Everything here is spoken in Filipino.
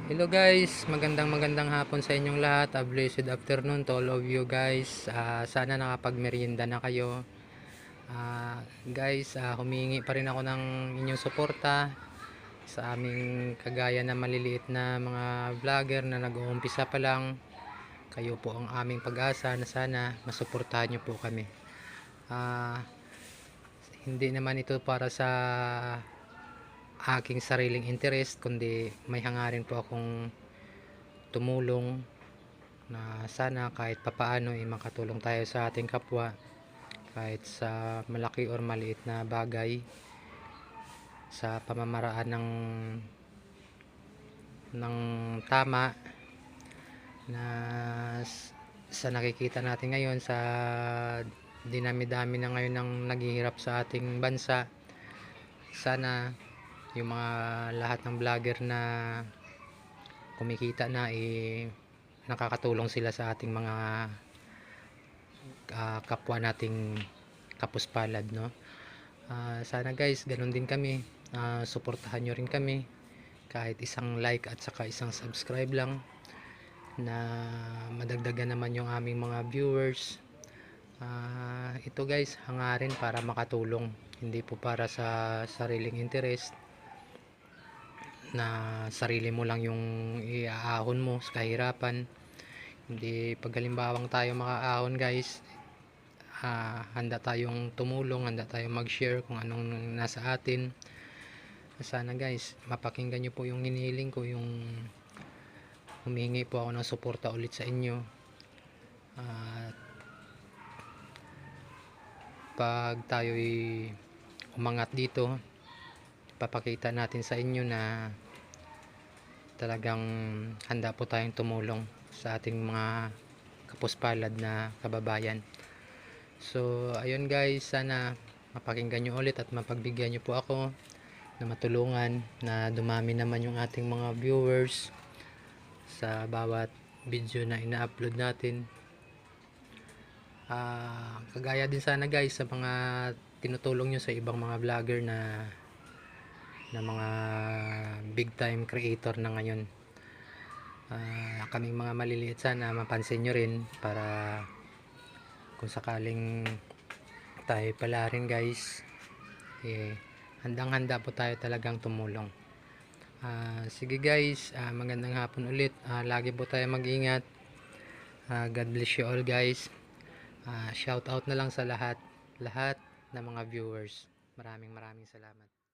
Hello guys, magandang hapon sa inyong lahat. A blessed afternoon to all of you guys. Sana nakapagmerienda na kayo. Guys, humingi pa rin ako ng inyong suporta sa aming kagaya na maliliit na mga vlogger na nag-uumpisa pa lang. Kayo po ang aming pag-asa na sana masuportahan nyo po kami. Ah, Hindi naman ito para sa aking sariling interest, kundi may hangarin po akong tumulong na sana kahit papaano ay makatulong tayo sa ating kapwa kahit sa malaki or maliit na bagay sa pamamaraan ng tama na sa nakikita natin ngayon sa dinami-dami na ngayon ng naghihirap sa ating bansa. Sana yung mga lahat ng vlogger na kumikita na nakakatulong sila sa ating mga kapwa nating kapuspalad, no? Sana guys ganun din kami, suportahan nyo rin kami kahit isang like at saka isang subscribe lang na madagdagan naman yung aming mga viewers. Ito guys, hangarin para makatulong, hindi po para sa sariling interest na sarili mo lang yung iaahon mo sa kahirapan. Hindi, pag halimbawang tayo makaahon guys, handa tayong tumulong, handa tayong mag-share kung anong nasa atin. Sana guys mapakinggan nyo po yung hinihiling ko, yung humingi po ako ng suporta ulit sa inyo. Pag tayo'y umangat dito, papakita natin sa inyo na talagang handa po tayong tumulong sa ating mga kapuspalad na kababayan. So ayun guys, sana mapakinggan nyo ulit at mapagbigyan nyo po ako na matulungan na dumami naman yung ating mga viewers sa bawat video na ina-upload natin. Kagaya din sana guys sa mga tinutulong nyo sa ibang mga vlogger na mga big time creator na ngayon. Kaming mga maliliit, sana mapansin nyo rin para kung sakaling tayo pala rin guys, handang handa po tayo talagang tumulong. Sige guys, magandang hapon ulit. Lagi po tayo mag-ingat. God bless you all guys. Shout out na lang sa lahat ng mga viewers. Maraming salamat.